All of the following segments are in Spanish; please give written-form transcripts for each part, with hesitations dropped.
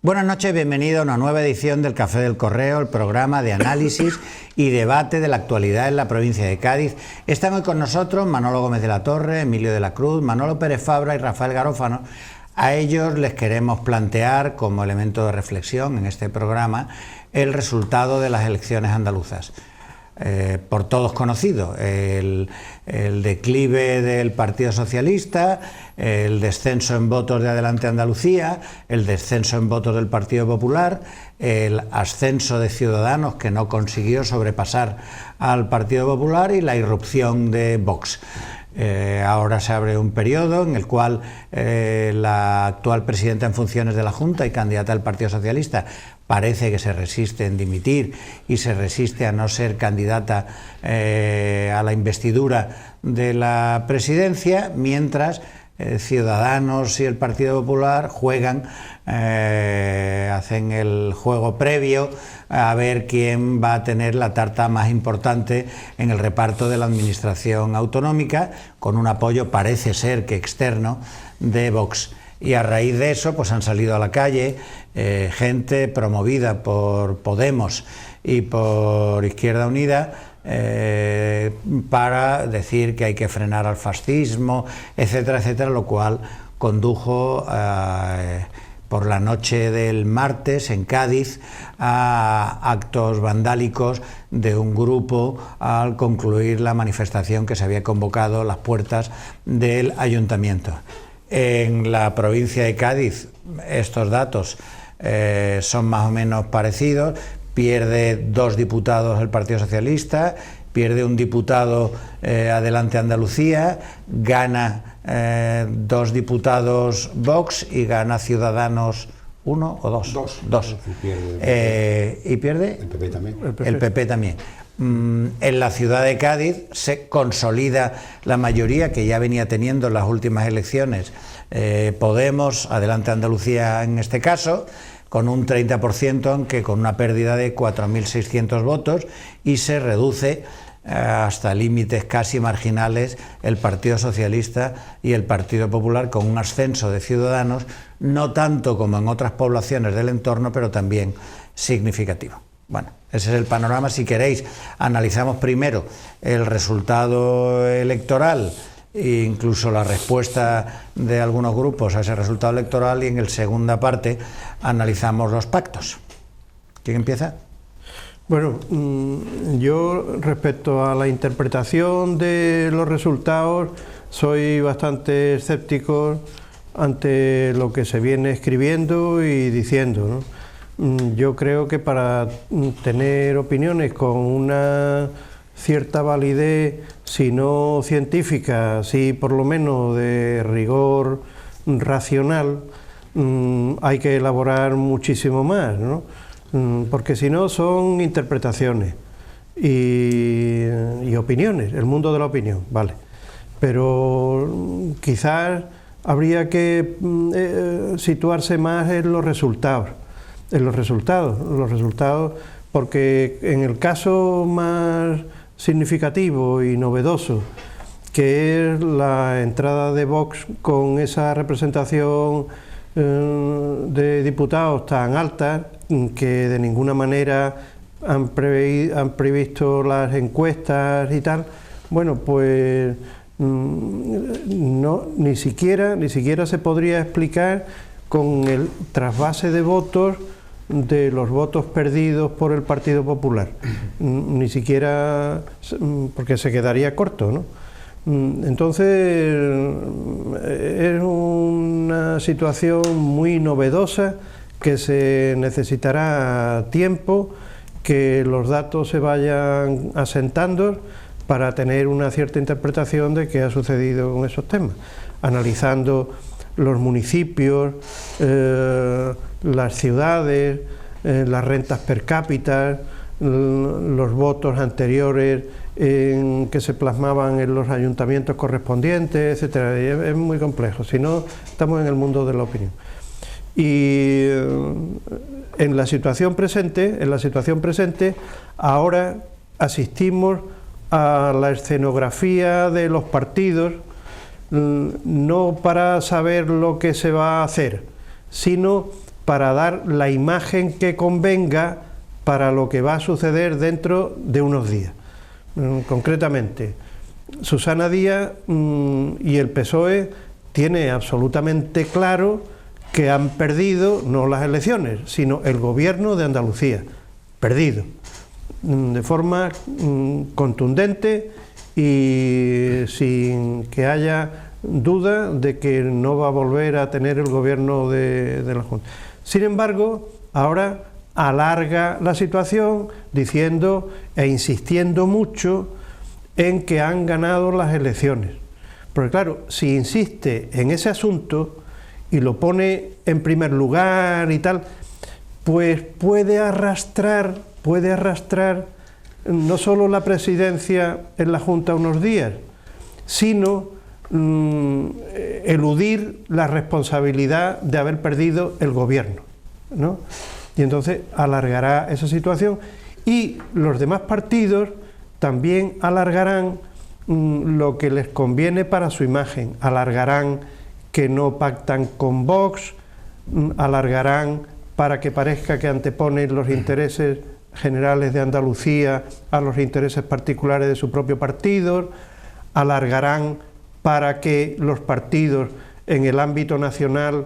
Buenas noches, bienvenido a una nueva edición del Café del Correo, el programa de análisis y debate de la actualidad en la provincia de Cádiz. Están hoy con nosotros Manolo Gómez de la Torre, Emilio de la Cruz, Manolo Pérez Fabra y Rafael Garófano. A ellos les queremos plantear como elemento de reflexión en este programa el resultado de las elecciones andaluzas. Por todos conocido, el declive del Partido Socialista, el descenso en votos de Adelante Andalucía, el descenso en votos del Partido Popular, el ascenso de Ciudadanos que no consiguió sobrepasar al Partido Popular y la irrupción de Vox. Ahora se abre un periodo en el cual la actual presidenta en funciones de la Junta y candidata del Partido Socialista parece que se resiste en dimitir y se resiste a no ser candidata a la investidura de la presidencia, mientras Ciudadanos y el Partido Popular juegan, hacen el juego previo a ver quién va a tener la tarta más importante en el reparto de la administración autonómica, con un apoyo, parece ser que externo, de Vox. Y a raíz de eso pues han salido a la calle gente promovida por Podemos y por Izquierda Unida para decir que hay que frenar al fascismo, etcétera, etcétera, lo cual condujo por la noche del martes en Cádiz a actos vandálicos de un grupo al concluir la manifestación que se había convocado a las puertas del ayuntamiento. En la provincia de Cádiz estos datos son más o menos parecidos. Pierde 2 diputados el Partido Socialista, pierde un diputado Adelante Andalucía, gana 2 diputados Vox y gana Ciudadanos 1 o 2. 2. ¿Y pierde? El PP también. El PP también. En la ciudad de Cádiz se consolida la mayoría que ya venía teniendo en las últimas elecciones Podemos, Adelante Andalucía en este caso, con un 30%, aunque con una pérdida de 4.600 votos, y se reduce hasta límites casi marginales el Partido Socialista y el Partido Popular, con un ascenso de Ciudadanos, no tanto como en otras poblaciones del entorno, pero también significativo. Bueno, ese es el panorama. Si queréis, analizamos primero el resultado electoral e incluso la respuesta de algunos grupos a ese resultado electoral, y en la segunda parte analizamos los pactos. ¿Quién empieza? Bueno, yo respecto a la interpretación de los resultados soy bastante escéptico ante lo que se viene escribiendo y diciendo, ¿no? Yo creo que para tener opiniones con una cierta validez, si no científica, sí por lo menos de rigor racional, hay que elaborar muchísimo más, ¿no? Porque si no son interpretaciones y opiniones, el mundo de la opinión, vale. Pero quizás habría que situarse más en los resultados. Porque en el caso más significativo y novedoso, que es la entrada de Vox con esa representación de diputados tan alta, que de ninguna manera han previsto las encuestas y tal, bueno, pues no, ni siquiera se podría explicar con el trasvase de votos de los votos perdidos por el Partido Popular, ni siquiera, porque se quedaría corto, ¿no? Entonces es una situación muy novedosa, que se necesitará tiempo, que los datos se vayan asentando para tener una cierta interpretación de qué ha sucedido con esos temas, analizando los municipios, las ciudades, las rentas per cápita, los votos anteriores que se plasmaban en los ayuntamientos correspondientes, etcétera. Es muy complejo, si no estamos en el mundo de la opinión. Y en la situación presente, ahora asistimos a la escenografía de los partidos, no para saber lo que se va a hacer, sino para dar la imagen que convenga para lo que va a suceder dentro de unos días. Concretamente, Susana Díaz y el PSOE tiene absolutamente claro que han perdido no las elecciones, sino el gobierno de Andalucía, perdido, de forma contundente y sin que haya duda de que no va a volver a tener el gobierno de la Junta. Sin embargo, ahora alarga la situación diciendo e insistiendo mucho en que han ganado las elecciones. Porque claro, si insiste en ese asunto y lo pone en primer lugar y tal, pues puede arrastrar no solo la presidencia en la Junta unos días, sino eludir la responsabilidad de haber perdido el gobierno, ¿no? Y entonces alargará esa situación y los demás partidos también alargarán lo que les conviene para su imagen, alargarán que no pactan con Vox, alargarán para que parezca que anteponen los intereses generales de Andalucía a los intereses particulares de su propio partido, alargarán para que los partidos en el ámbito nacional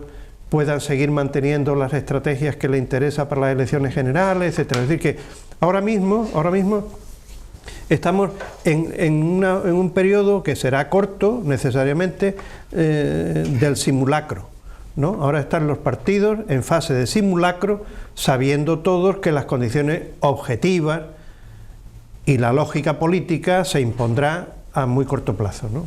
puedan seguir manteniendo las estrategias que les interesa para las elecciones generales, etcétera. Es decir, que ahora mismo estamos en un periodo que será corto, necesariamente, del simulacro, ¿no? Ahora están los partidos en fase de simulacro, sabiendo todos que las condiciones objetivas y la lógica política se impondrá a muy corto plazo, ¿no?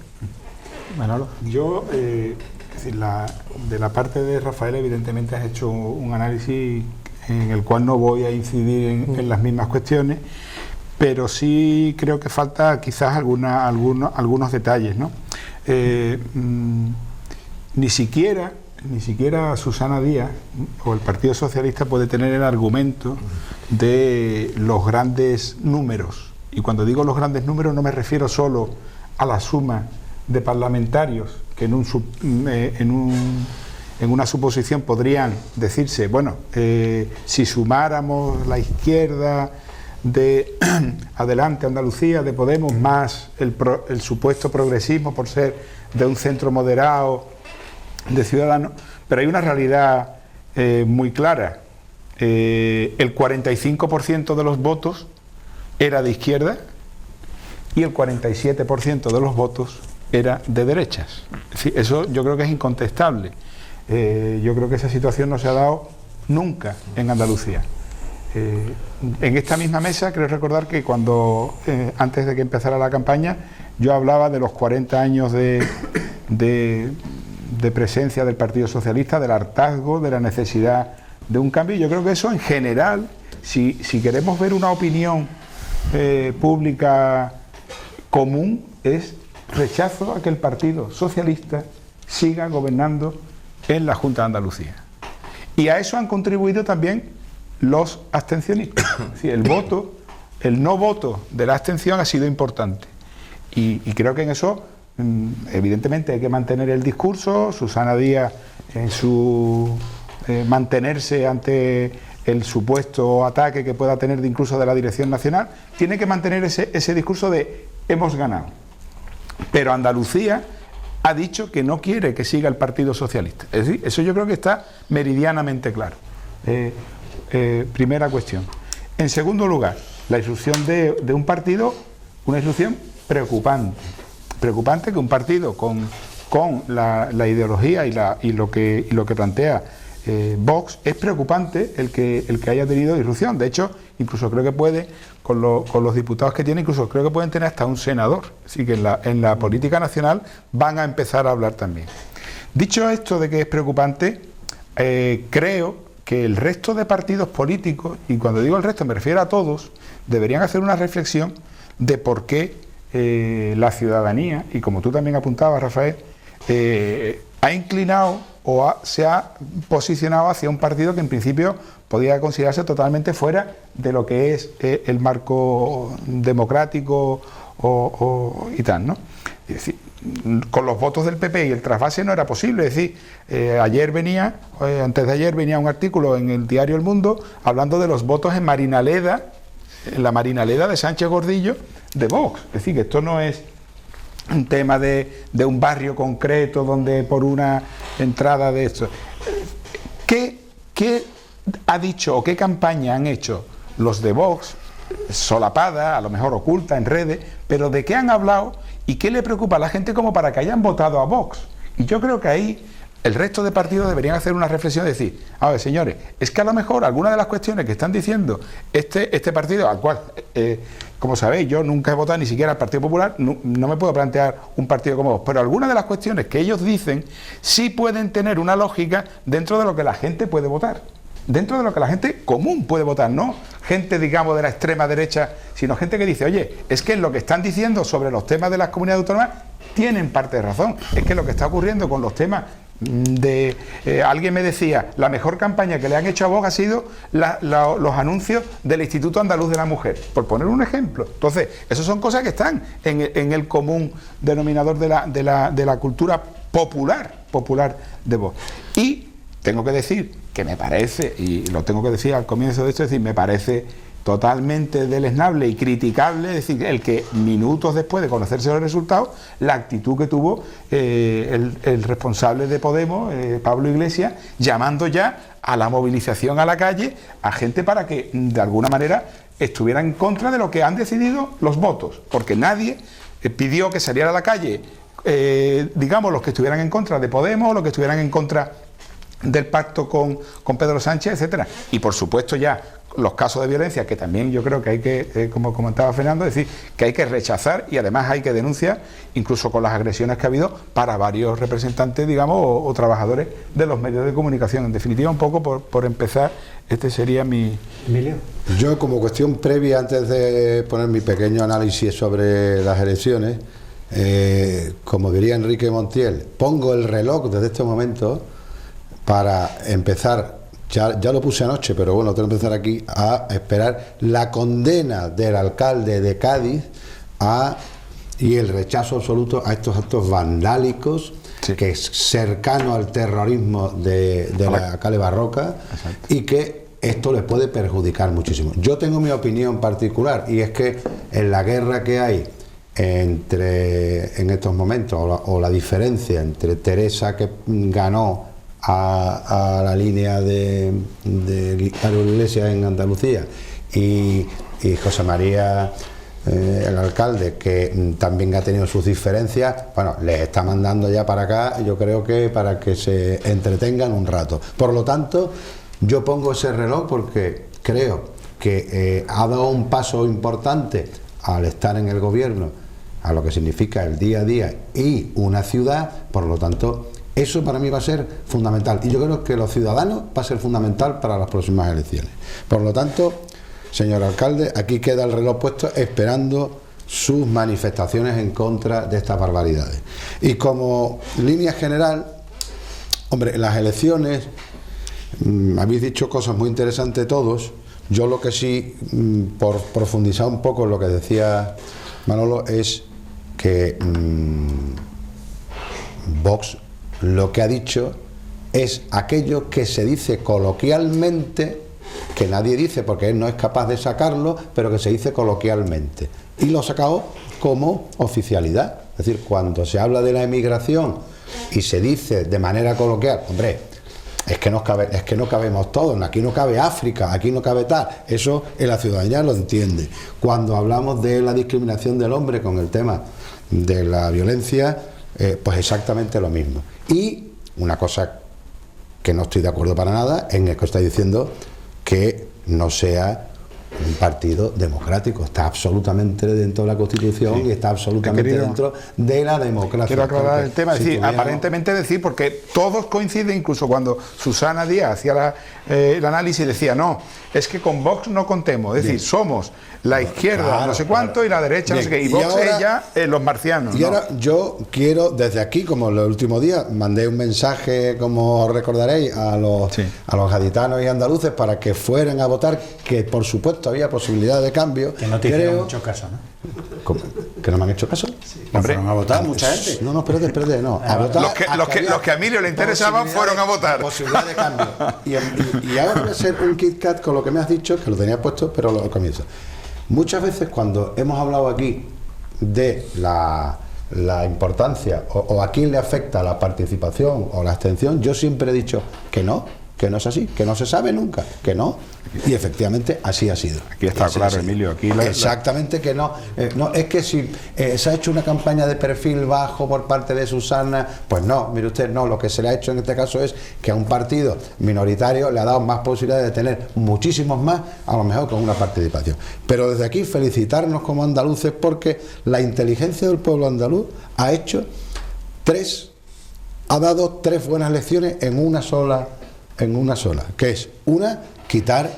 Manolo. Yo, de la parte de Rafael, evidentemente has hecho un análisis en el cual no voy a incidir en las mismas cuestiones, pero sí creo que falta quizás algunos detalles, ¿no? Ni siquiera Susana Díaz o el Partido Socialista puede tener el argumento de los grandes números, y cuando digo los grandes números no me refiero solo a la suma de parlamentarios que en una suposición podrían decirse, bueno, si sumáramos la izquierda de Adelante Andalucía, de Podemos, más el supuesto progresismo por ser de un centro moderado de Ciudadanos, pero hay una realidad muy clara. El 45% de los votos era de izquierda y el 47% de los votos era de derechas. Eso yo creo que es incontestable. Yo creo que esa situación no se ha dado nunca en Andalucía. En esta misma mesa creo recordar que cuando antes de que empezara la campaña yo hablaba de los 40 años de presencia del Partido Socialista, del hartazgo, de la necesidad de un cambio. Yo creo que eso en general, si queremos ver una opinión pública común, es rechazo a que el Partido Socialista siga gobernando en la Junta de Andalucía. Y a eso han contribuido también los abstencionistas. Es decir, el no voto de la abstención ha sido importante. Y creo que en eso, evidentemente, hay que mantener el discurso. Susana Díaz, en su mantenerse ante el supuesto ataque que pueda tener incluso de la Dirección Nacional, tiene que mantener ese discurso de hemos ganado. Pero Andalucía ha dicho que no quiere que siga el Partido Socialista. Es decir, eso yo creo que está meridianamente claro. Primera cuestión. En segundo lugar, la irrupción de un partido, una irrupción preocupante. Preocupante que un partido con la ideología y lo que plantea Vox, es preocupante el que haya tenido irrupción. De hecho, incluso creo que puede, con los diputados que tiene, incluso creo que pueden tener hasta un senador. Así que en la política nacional van a empezar a hablar también. Dicho esto de que es preocupante, creo que el resto de partidos políticos, y cuando digo el resto me refiero a todos, deberían hacer una reflexión de por qué la ciudadanía, y como tú también apuntabas, Rafael, ha inclinado o se ha posicionado hacia un partido que en principio podía considerarse totalmente fuera de lo que es el marco democrático y tal, ¿no? Es decir, con los votos del PP y el trasvase no era posible. Es decir, antes de ayer venía un artículo en el diario El Mundo hablando de los votos en Marinaleda, en la Marinaleda de Sánchez Gordillo de Vox. Es decir, que esto no es un tema de un barrio concreto donde por una entrada de esto. ¿Qué ha dicho o qué campaña han hecho los de Vox, solapada, a lo mejor oculta en redes, pero de qué han hablado y qué le preocupa a la gente como para que hayan votado a Vox? Y yo creo que ahí el resto de partidos deberían hacer una reflexión y decir, a ver, señores, es que a lo mejor algunas de las cuestiones que están diciendo este partido, al cual, como sabéis, yo nunca he votado ni siquiera al Partido Popular, no me puedo plantear un partido como Vox, pero algunas de las cuestiones que ellos dicen sí pueden tener una lógica dentro de lo que la gente puede votar, dentro de lo que la gente común puede votar, no gente, digamos, de la extrema derecha, sino gente que dice, oye, es que en lo que están diciendo sobre los temas de las comunidades autónomas tienen parte de razón, es que lo que está ocurriendo con los temas alguien me decía, la mejor campaña que le han hecho a Vox ha sido los anuncios del Instituto Andaluz de la Mujer, por poner un ejemplo. Entonces, esas son cosas que están en el común denominador de la cultura popular de Vox. Y tengo que decir que me parece, y lo tengo que decir al comienzo de esto, es decir, me parece totalmente deleznable y criticable, es decir, el que minutos después de conocerse los resultados, la actitud que tuvo el responsable de Podemos, Pablo Iglesias, llamando ya a la movilización a la calle a gente para que de alguna manera estuviera en contra de lo que han decidido los votos, porque nadie pidió que saliera a la calle, digamos, los que estuvieran en contra de Podemos, los que estuvieran en contra del pacto con Pedro Sánchez, etcétera. Y por supuesto ya los casos de violencia, que también yo creo que hay que, como comentaba Fernando, decir que hay que rechazar y además hay que denunciar, incluso con las agresiones que ha habido para varios representantes, digamos, o trabajadores de los medios de comunicación. En definitiva, un poco por empezar, este sería mi... Emilio. Yo, como cuestión previa, antes de poner mi pequeño análisis sobre las elecciones, como diría Enrique Montiel, pongo el reloj desde este momento para empezar. Ya lo puse anoche, pero bueno, tengo que empezar aquí a esperar la condena del alcalde de Cádiz y el rechazo absoluto a estos actos vandálicos, sí, que es cercano al terrorismo de la Cale Barroca. Exacto. Y que esto les puede perjudicar muchísimo. Yo tengo mi opinión particular y es que en la guerra que hay en estos momentos, o la diferencia entre Teresa, que ganó a la línea de Pablo Iglesias en Andalucía, y José María, el alcalde, que también ha tenido sus diferencias, bueno, les está mandando ya para acá, yo creo que para que se entretengan un rato. Por lo tanto, yo pongo ese reloj porque creo que ha dado un paso importante al estar en el gobierno, a lo que significa el día a día y una ciudad. Por lo tanto, eso para mí va a ser fundamental, y yo creo que los ciudadanos va a ser fundamental para las próximas elecciones. Por lo tanto, señor alcalde, aquí queda el reloj puesto esperando sus manifestaciones en contra de estas barbaridades. Y como línea general, hombre, las elecciones, habéis dicho cosas muy interesantes todos. Yo lo que sí, por profundizar un poco en lo que decía Manolo, es que Vox lo que ha dicho es aquello que se dice coloquialmente, que nadie dice porque él no es capaz de sacarlo, pero que se dice coloquialmente. Y lo ha sacado como oficialidad. Es decir, cuando se habla de la emigración y se dice de manera coloquial, hombre, es que no cabemos todos, aquí no cabe África, aquí no cabe tal, eso en la ciudadanía lo entiende. Cuando hablamos de la discriminación del hombre con el tema de la violencia, pues exactamente lo mismo. Y una cosa que no estoy de acuerdo para nada en el que está diciendo que no sea un partido democrático. Está absolutamente dentro de la Constitución, sí, y está absolutamente dentro de la democracia. Quiero aclarar el tema, si aparentemente decir, porque todos coinciden, incluso cuando Susana Díaz hacía el análisis, decía, no, es que con Vox no contemos, es decir, somos la izquierda, claro, no sé cuánto, claro, y la derecha, bien, no sé qué, y Vox ahora, es ya los marcianos. Y ahora yo quiero, desde aquí, como el último día, mandé un mensaje, como recordaréis, a los gaditanos y andaluces para que fueran a votar, que por supuesto había posibilidad de cambio. Que no te hicieron mucho caso, ¿no? ¿Cómo? ¿Que no me han hecho caso? Sí. Hombre, fueron a votar mucha gente. No, espérate, no. A votar Los que a Emilio le interesaban fueron a votar. Posibilidad de cambio. Y ahora voy a hacer un Kit Kat con lo que me has dicho, que lo tenía puesto, pero lo comienzo. Muchas veces cuando hemos hablado aquí de la importancia o a quién le afecta la participación o la abstención, yo siempre he dicho que no es así, que no se sabe nunca, que no, y efectivamente así ha sido. Aquí está claro, Emilio. Aquí exactamente que no. No es que si se ha hecho una campaña de perfil bajo por parte de Susana, pues no, mire usted, no, lo que se le ha hecho en este caso es que a un partido minoritario le ha dado más posibilidades de tener muchísimos más, a lo mejor con una participación. Pero desde aquí felicitarnos como andaluces, porque la inteligencia del pueblo andaluz ha dado tres buenas lecciones en una sola, que es una, quitar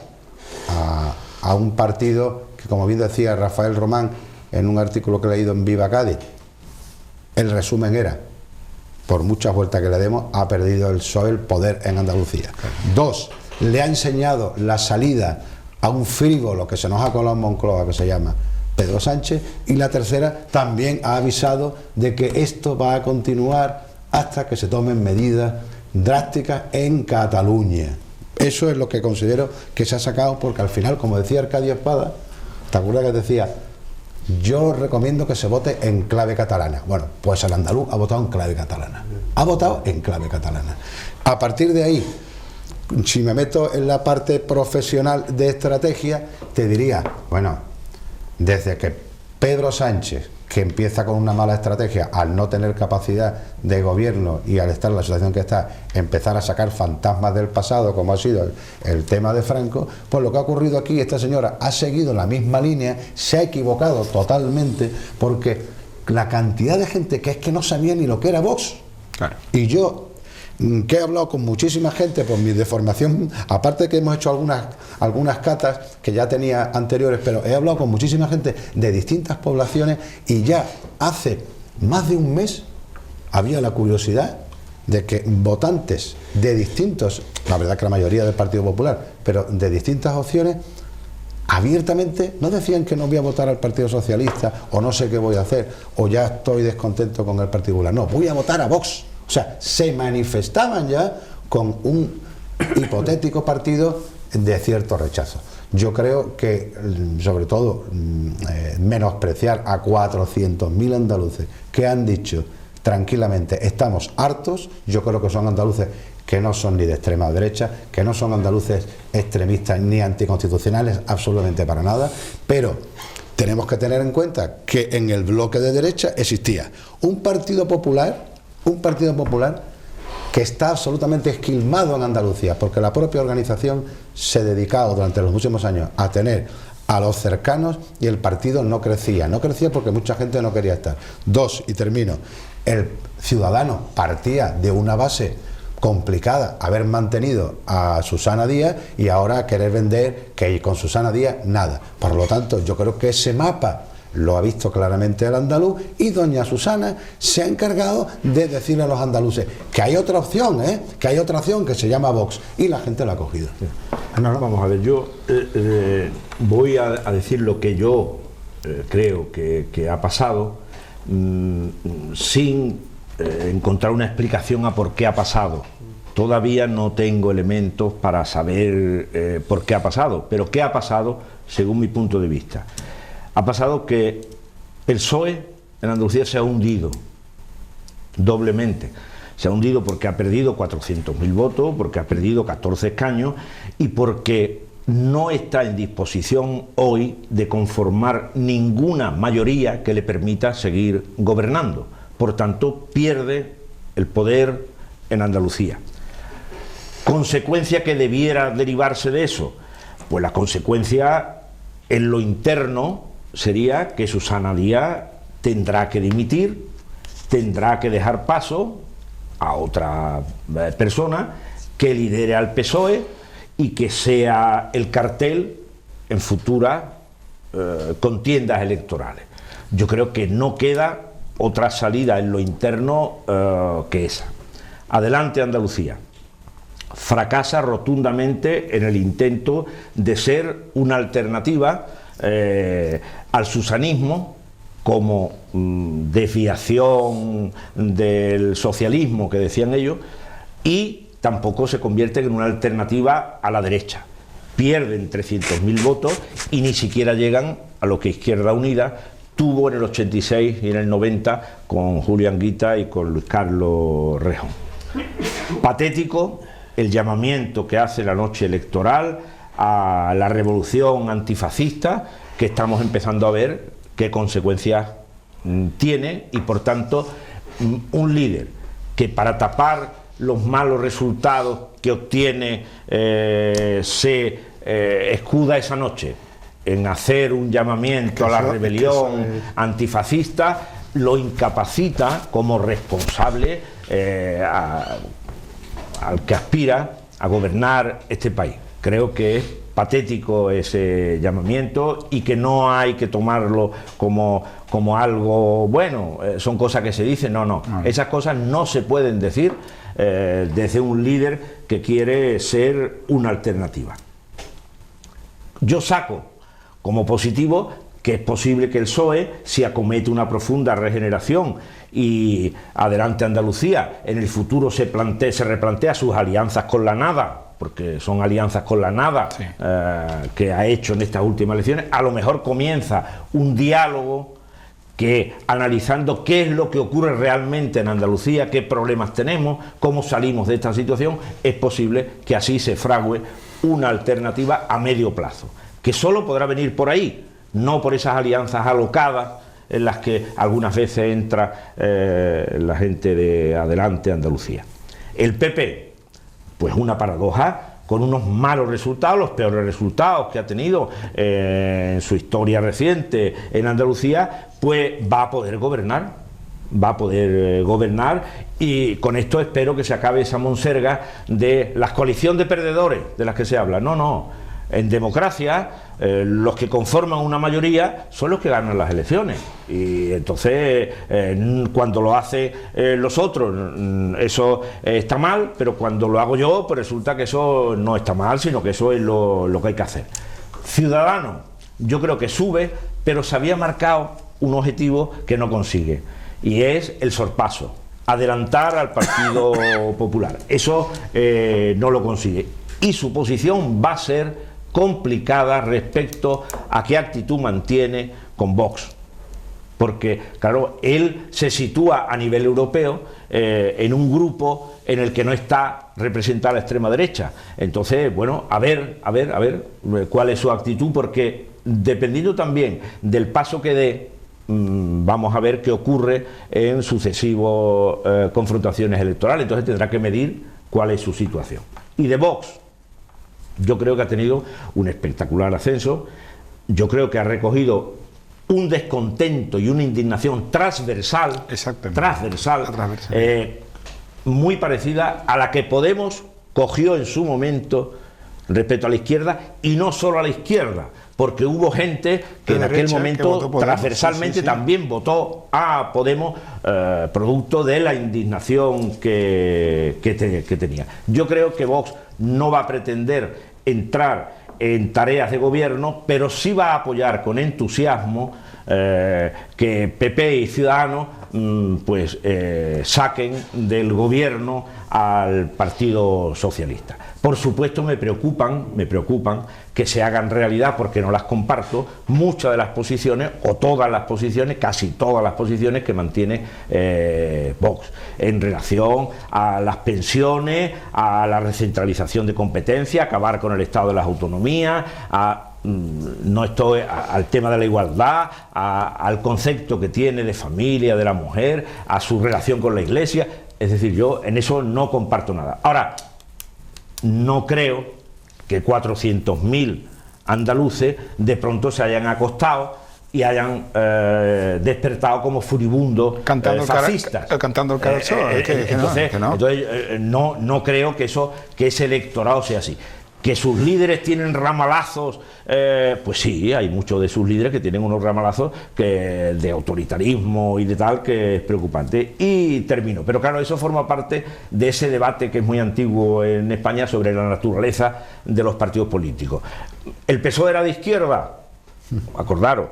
a un partido que, como bien decía Rafael Román en un artículo que he leído en Viva Cádiz, el resumen era: por muchas vueltas que le demos, ha perdido el PSOE el poder en Andalucía. Dos, le ha enseñado la salida a un frívolo que se nos ha colado en Moncloa, que se llama Pedro Sánchez. Y la tercera, también ha avisado de que esto va a continuar hasta que se tomen medidas drásticas en Cataluña. Eso es lo que considero que se ha sacado, porque al final, como decía Arcadio Espada, ¿te acuerdas que decía? Yo recomiendo que se vote en clave catalana. Bueno, pues el andaluz ha votado en clave catalana. Ha votado en clave catalana. A partir de ahí, si me meto en la parte profesional de estrategia, te diría, bueno, desde que Pedro Sánchez, que empieza con una mala estrategia al no tener capacidad de gobierno y al estar en la situación que está, empezar a sacar fantasmas del pasado, como ha sido el tema de Franco, pues lo que ha ocurrido aquí, esta señora ha seguido la misma línea, se ha equivocado totalmente, porque la cantidad de gente que es que no sabía ni lo que era Vox. Claro. Y yo, que he hablado con muchísima gente por mi deformación, aparte de que hemos hecho algunas catas que ya tenía anteriores, pero he hablado con muchísima gente de distintas poblaciones, y ya hace más de un mes había la curiosidad de que votantes de distintos, la verdad que la mayoría del Partido Popular, pero de distintas opciones, abiertamente no decían que no voy a votar al Partido Socialista, o no sé qué voy a hacer, o ya estoy descontento con el Partido Popular. No, voy a votar a Vox. O sea, se manifestaban ya con un hipotético partido de cierto rechazo. Yo creo que, sobre todo, menospreciar a 400.000 andaluces que han dicho tranquilamente estamos hartos, yo creo que son andaluces que no son ni de extrema derecha, que no son andaluces extremistas ni anticonstitucionales, absolutamente para nada, pero tenemos que tener en cuenta que en el bloque de derecha existía un Partido Popular que está absolutamente esquilmado en Andalucía, porque la propia organización se ha dedicado durante los últimos años a tener a los cercanos, y el partido no crecía porque mucha gente no quería estar. Dos, y termino, el Ciudadanos partía de una base complicada, haber mantenido a Susana Díaz, y ahora querer vender que con Susana Díaz nada. Por lo tanto, yo creo que ese mapa lo ha visto claramente el andaluz, y doña Susana se ha encargado de decirle a los andaluces que hay otra opción, que hay otra opción que se llama Vox, y la gente la ha cogido. Vamos a ver, yo voy a decir lo que yo creo que ha pasado, sin encontrar una explicación a por qué ha pasado. Todavía no tengo elementos para saber por qué ha pasado, pero ¿qué ha pasado según mi punto de vista? Ha pasado que el PSOE en Andalucía se ha hundido doblemente. Se ha hundido porque ha perdido 400.000 votos, porque ha perdido 14 escaños, y porque no está en disposición hoy de conformar ninguna mayoría que le permita seguir gobernando. Por tanto, pierde el poder en Andalucía. ¿Consecuencia que debiera derivarse de eso? Pues la consecuencia en lo interno sería que Susana Díaz tendrá que dimitir, tendrá que dejar paso a otra persona que lidere al PSOE y que sea el cartel en futuras contiendas electorales. Yo creo que no queda otra salida en lo interno que esa. Adelante Andalucía. Fracasa rotundamente en el intento de ser una alternativa al susanismo como desviación del socialismo que decían ellos, y tampoco se convierten en una alternativa a la derecha. Pierden 300.000 votos y ni siquiera llegan a lo que Izquierda Unida tuvo en el 86 y en el 90 con Julio Anguita y con Luis Carlos Rejón. Patético el llamamiento que hace la noche electoral a la revolución antifascista, que estamos empezando a ver qué consecuencias tiene, y por tanto un líder que para tapar los malos resultados que obtiene se escuda esa noche en hacer un llamamiento a la rebelión antifascista, lo incapacita como responsable al que aspira a gobernar este país. Creo que es patético ese llamamiento y que no hay que tomarlo como algo bueno, son cosas que se dicen, no. Esas cosas no se pueden decir desde un líder que quiere ser una alternativa. Yo saco como positivo que es posible que el PSOE, si acomete una profunda regeneración y adelante Andalucía, en el futuro se replantea sus alianzas con la nada, porque son alianzas con la nada, sí, que ha hecho en estas últimas elecciones. A lo mejor comienza un diálogo que, analizando qué es lo que ocurre realmente en Andalucía, qué problemas tenemos, cómo salimos de esta situación, es posible que así se frague una alternativa a medio plazo, que solo podrá venir por ahí, no por esas alianzas alocadas en las que algunas veces entra la gente de Adelante Andalucía. El PP, pues una paradoja, con unos malos resultados, los peores resultados que ha tenido en su historia reciente en Andalucía, pues va a poder gobernar, y con esto espero que se acabe esa monserga de la coalición de perdedores de las que se habla. No. En democracia, los que conforman una mayoría son los que ganan las elecciones, y entonces cuando lo hacen los otros, eso está mal, pero cuando lo hago yo, pues resulta que eso no está mal, sino que eso es lo que hay que hacer. Ciudadanos, yo creo que sube, pero se había marcado un objetivo que no consigue, y es el sorpaso, adelantar al Partido Popular. Eso no lo consigue, y su posición va a ser complicada respecto a qué actitud mantiene con Vox, porque claro, él se sitúa a nivel europeo en un grupo en el que no está representada la extrema derecha. Entonces, bueno, a ver cuál es su actitud, porque dependiendo también del paso que dé, vamos a ver qué ocurre en sucesivas confrontaciones electorales. Entonces tendrá que medir cuál es su situación. Y de Vox, yo creo que ha tenido un espectacular ascenso. Yo creo que ha recogido un descontento y una indignación transversal, muy parecida a la que Podemos cogió en su momento respecto a la izquierda, y no solo a la izquierda, porque hubo gente que en aquel momento transversalmente también votó a Podemos, producto de la indignación que tenía. Yo creo que Vox no va a pretender entrar en tareas de gobierno, pero sí va a apoyar con entusiasmo que PP y Ciudadanos saquen del gobierno al Partido Socialista. Por supuesto me preocupan que se hagan realidad, porque no las comparto, muchas de las posiciones, o todas las posiciones, casi todas las posiciones que mantiene Vox en relación a las pensiones, a la recentralización de competencia, acabar con el Estado de las autonomías, al tema de la igualdad, al concepto que tiene de familia de la mujer, a su relación con la Iglesia. Es decir, yo en eso no comparto nada. Ahora, no creo que 400.000 andaluces de pronto se hayan acostado y hayan despertado como furibundos fascistas. Cantando el cara al sol. Entonces, no creo que ese electorado sea así. Que sus líderes tienen ramalazos, pues sí, hay muchos de sus líderes que tienen unos ramalazos de autoritarismo y de tal, que es preocupante. Y termino, pero claro, eso forma parte de ese debate que es muy antiguo en España sobre la naturaleza de los partidos políticos. ¿El PSOE era de izquierda? acordaros.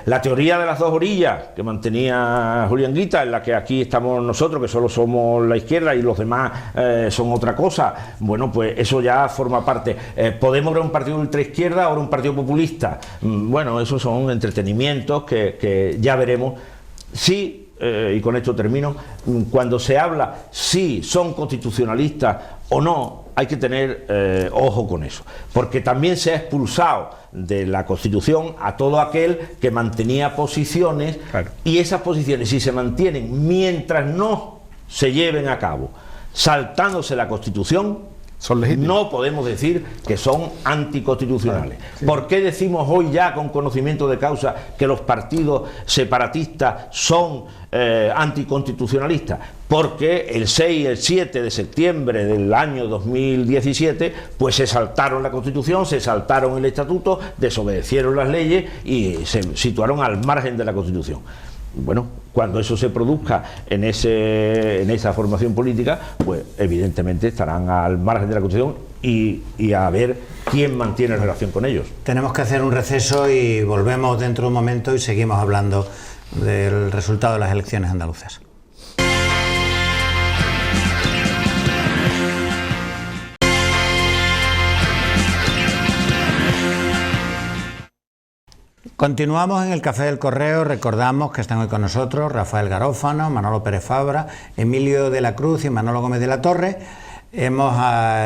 La teoría de las dos orillas que mantenía Julián Guita, en la que aquí estamos nosotros, que solo somos la izquierda y los demás son otra cosa, bueno, pues eso ya forma parte. ¿Podemos ver un partido de ultraizquierda o un partido populista? Bueno, esos son entretenimientos que ya veremos. Sí, y con esto termino, cuando se habla si son constitucionalistas o no, hay que tener ojo con eso, porque también se ha expulsado de la Constitución a todo aquel que mantenía posiciones, claro. Y esas posiciones, si se mantienen mientras no se lleven a cabo, saltándose la Constitución, son legítimos. No podemos decir que son anticonstitucionales. Sí. ¿Por qué decimos hoy ya con conocimiento de causa que los partidos separatistas son anticonstitucionalistas? Porque el 6 y el 7 de septiembre del año 2017 pues se saltaron la Constitución, se saltaron el Estatuto, desobedecieron las leyes y se situaron al margen de la Constitución. Bueno, cuando eso se produzca en esa formación política, pues evidentemente estarán al margen de la Constitución y a ver quién mantiene relación con ellos. Tenemos que hacer un receso y volvemos dentro de un momento y seguimos hablando del resultado de las elecciones andaluzas. Continuamos en el Café del Correo. Recordamos que están hoy con nosotros Rafael Garófano, Manolo Pérez Fabra, Emilio de la Cruz y Manolo Gómez de la Torre. Hemos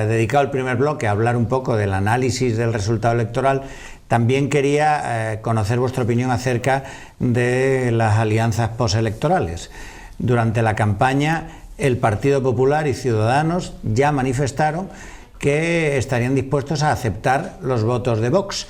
dedicado el primer bloque a hablar un poco del análisis del resultado electoral. También quería conocer vuestra opinión acerca de las alianzas postelectorales. Durante la campaña, el Partido Popular y Ciudadanos ya manifestaron que estarían dispuestos a aceptar los votos de Vox.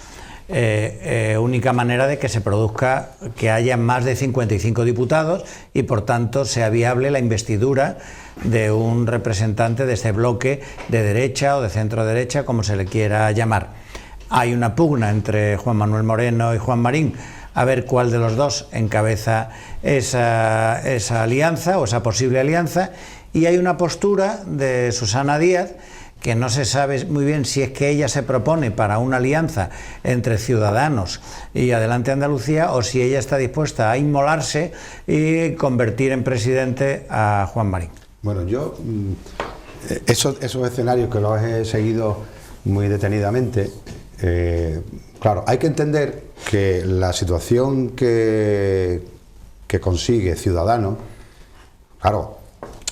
Única manera de que se produzca que haya más de 55 diputados y por tanto sea viable la investidura de un representante de este bloque de derecha o de centro derecha, como se le quiera llamar. Hay una pugna entre Juan Manuel Moreno y Juan Marín a ver cuál de los dos encabeza esa alianza o esa posible alianza, y hay una postura de Susana Díaz que no se sabe muy bien si es que ella se propone para una alianza entre Ciudadanos y Adelante Andalucía, o si ella está dispuesta a inmolarse y convertir en presidente a Juan Marín. Bueno, yo esos escenarios que los he seguido muy detenidamente, claro, hay que entender que la situación que consigue Ciudadanos, claro,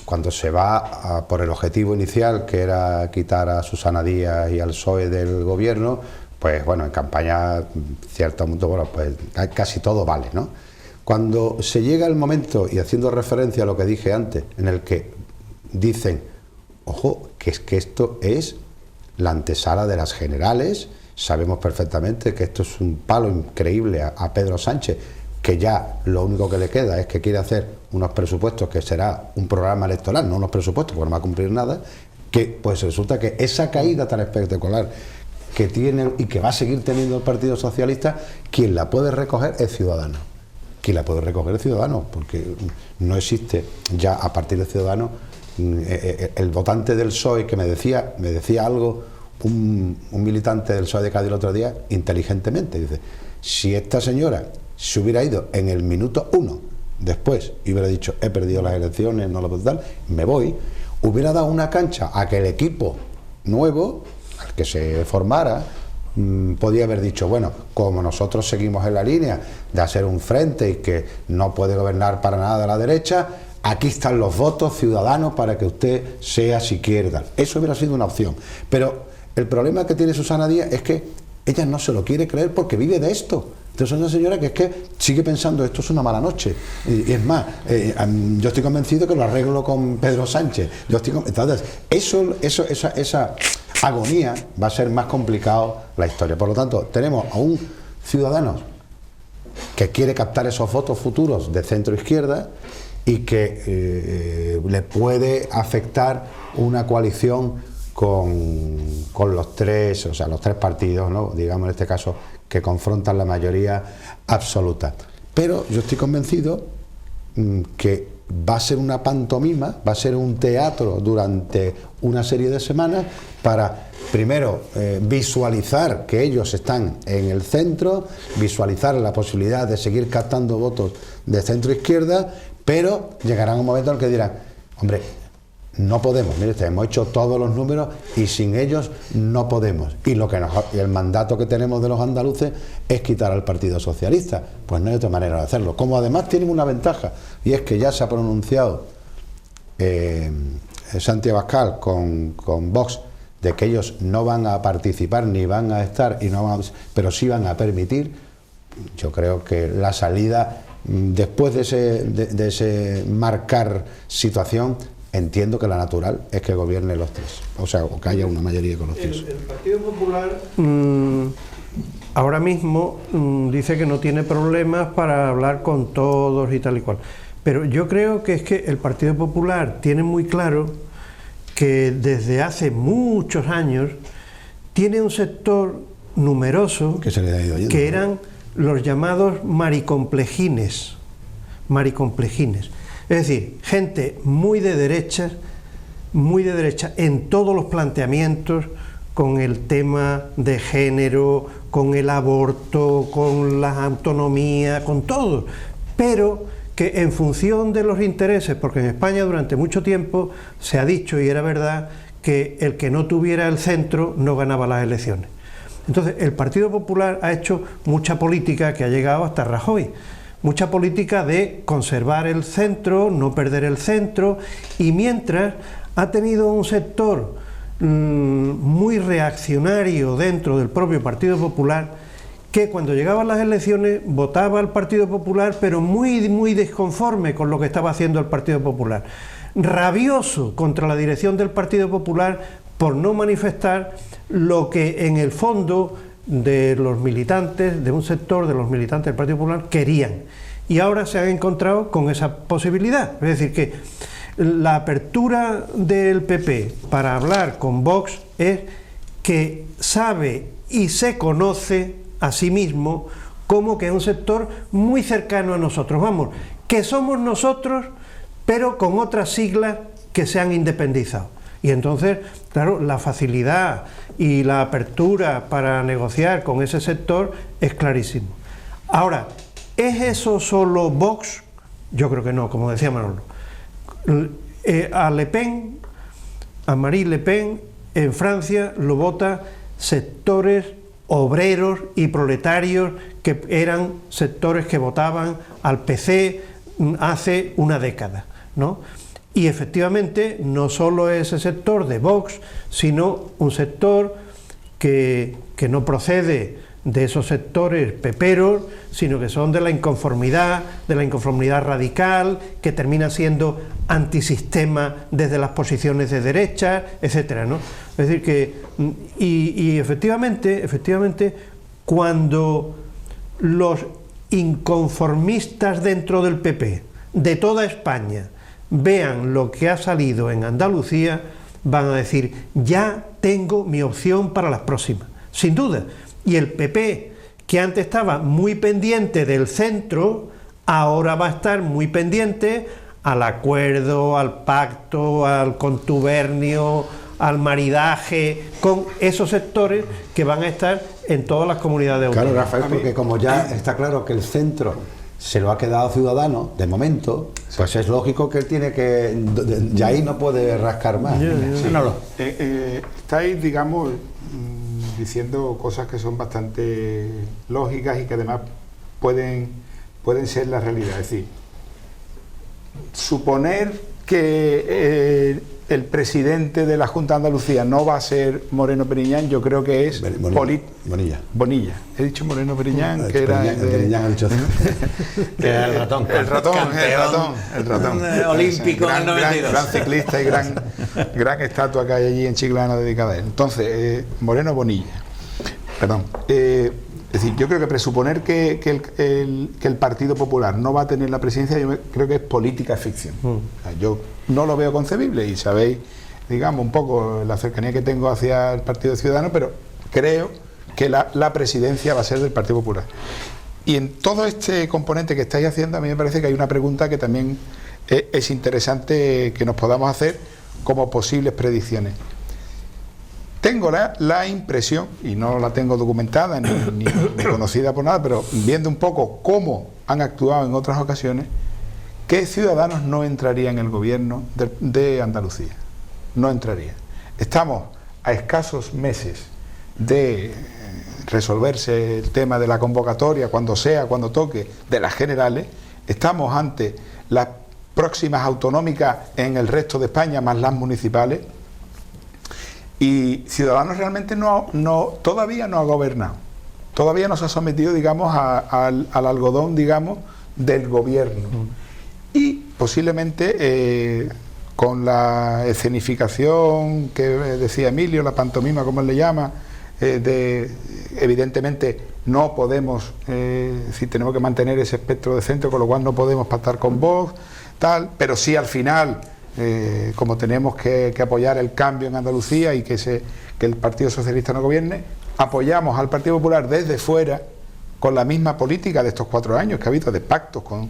cuando se va por el objetivo inicial, que era quitar a Susana Díaz y al PSOE del gobierno, pues bueno, en campaña, cierto punto, bueno, pues casi todo vale, ¿no? Cuando se llega el momento, y haciendo referencia a lo que dije antes, en el que dicen, ojo, que es que esto es la antesala de las generales, sabemos perfectamente que esto es un palo increíble a Pedro Sánchez, que ya lo único que le queda es que quiere hacer unos presupuestos que será un programa electoral, no unos presupuestos, porque no va a cumplir nada, que pues resulta que esa caída tan espectacular que tiene y que va a seguir teniendo el Partido Socialista, quien la puede recoger es Ciudadanos. Quien la puede recoger es Ciudadanos, porque no existe ya a partir de Ciudadanos el votante del PSOE que me decía algo, un militante del PSOE de Cádiz el otro día, inteligentemente, dice, si esta señora se hubiera ido en el minuto 1 después y hubiera dicho he perdido las elecciones, no lo puedo dar, me voy, hubiera dado una cancha a que el equipo nuevo, al que se formara, podía haber dicho, bueno, como nosotros seguimos en la línea de hacer un frente y que no puede gobernar para nada la derecha, aquí están los votos Ciudadanos para que usted sea si quiere dar. Eso hubiera sido una opción. Pero el problema que tiene Susana Díaz es que ella no se lo quiere creer porque vive de esto. Entonces es una señora que es que sigue pensando esto es una mala noche. Y es más, yo estoy convencido que lo arreglo con Pedro Sánchez. Entonces, esa agonía va a ser más complicado la historia. Por lo tanto, tenemos a un Ciudadanos que quiere captar esos votos futuros de centro izquierda y que le puede afectar una coalición con los tres, o sea, los tres partidos, ¿no? Digamos en este caso, que confrontan la mayoría absoluta. Pero yo estoy convencido que va a ser una pantomima, va a ser un teatro durante una serie de semanas para, primero, visualizar que ellos están en el centro, visualizar la posibilidad de seguir captando votos de centro-izquierda, pero llegará un momento en el que dirán, hombre, no podemos, mire usted, hemos hecho todos los números y sin ellos no podemos. Y el mandato que tenemos de los andaluces es quitar al Partido Socialista. Pues no hay otra manera de hacerlo. Como además tienen una ventaja, y es que ya se ha pronunciado Santi Abascal con Vox de que ellos no van a participar ni van a estar, pero sí van a permitir. Yo creo que la salida, después de ese marcar situación, entiendo que la natural es que gobierne los tres, o sea, o que haya una mayoría con los tres. El Partido Popular ahora mismo dice que no tiene problemas para hablar con todos y tal y cual, pero yo creo que es que el Partido Popular tiene muy claro que desde hace muchos años tiene un sector numeroso que se le ha ido yendo, que eran los llamados maricomplejines. Es decir, gente muy de derecha en todos los planteamientos, con el tema de género, con el aborto, con la autonomía, con todo, pero que en función de los intereses, porque en España durante mucho tiempo se ha dicho, y era verdad, que el que no tuviera el centro no ganaba las elecciones. Entonces, el Partido Popular ha hecho mucha política que ha llegado hasta Rajoy. Mucha política de conservar el centro, no perder el centro, y mientras ha tenido un sector muy reaccionario dentro del propio Partido Popular, que cuando llegaban las elecciones votaba al Partido Popular, pero muy desconforme con lo que estaba haciendo el Partido Popular. Rabioso contra la dirección del Partido Popular por no manifestar lo que en el fondo de los militantes, de un sector de los militantes del Partido Popular querían, y ahora se han encontrado con esa posibilidad. Es decir, que la apertura del PP para hablar con Vox es que sabe y se conoce a sí mismo como que es un sector muy cercano a nosotros, vamos, que somos nosotros, pero con otras siglas que se han independizado. Y entonces, claro, la facilidad y la apertura para negociar con ese sector es clarísimo. Ahora, ¿es eso solo Vox? Yo creo que no, como decía Manolo. A Le Pen, a Marine Le Pen, en Francia lo vota sectores obreros y proletarios que eran sectores que votaban al PC hace una década, ¿no? Y efectivamente no solo ese sector de Vox, sino un sector que no procede de esos sectores peperos, sino que son de la inconformidad radical, que termina siendo antisistema desde las posiciones de derecha, etcétera, ¿no? Es decir que, y efectivamente, cuando los inconformistas dentro del PP de toda España vean lo que ha salido en Andalucía, van a decir, ya tengo mi opción para las próximas, sin duda. Y el PP, que antes estaba muy pendiente del centro, ahora va a estar muy pendiente al acuerdo, al pacto, al contubernio, al maridaje con esos sectores que van a estar en todas las comunidades autónomas. Claro, Rafael, porque como ya está claro que el centro se lo ha quedado Ciudadanos, de momento, pues es lógico que él tiene que... Ya ahí no puede rascar más. Estáis, digamos, diciendo cosas que son bastante lógicas y que además pueden ser la realidad. Es decir, suponer que el presidente de la Junta de Andalucía no va a ser Moreno Periñán, yo creo que es Bonilla. He dicho Moreno Periñán, que era el ratón. El ratón. Olímpico en el 92. Gran ciclista y gran estatua que hay allí en Chiclana dedicada a él. Entonces, Moreno Bonilla. Perdón. Es decir, yo creo que presuponer que el Partido Popular no va a tener la presidencia, yo creo que es política ficción. O sea, yo no lo veo concebible y sabéis, digamos, un poco la cercanía que tengo hacia el Partido Ciudadano, pero creo que la presidencia va a ser del Partido Popular. Y en todo este componente que estáis haciendo, a mí me parece que hay una pregunta que también es interesante que nos podamos hacer como posibles predicciones. Tengo la impresión, y no la tengo documentada ni conocida por nada, pero viendo un poco cómo han actuado en otras ocasiones, que Ciudadanos no entraría en el gobierno de Andalucía. No entraría. Estamos a escasos meses de resolverse el tema de la convocatoria, cuando sea, cuando toque, de las generales. Estamos ante las próximas autonómicas en el resto de España, más las municipales. Y Ciudadanos realmente todavía no ha gobernado, todavía no se ha sometido, digamos, al algodón, digamos, del gobierno. Y posiblemente con la escenificación que decía Emilio, la pantomima, como él le llama, evidentemente no podemos, si tenemos que mantener ese espectro de centro, con lo cual no podemos pactar con Vox, tal, pero sí al final... como tenemos que apoyar el cambio en Andalucía y que el Partido Socialista no gobierne, apoyamos al Partido Popular desde fuera con la misma política de estos 4 años que ha habido de pactos con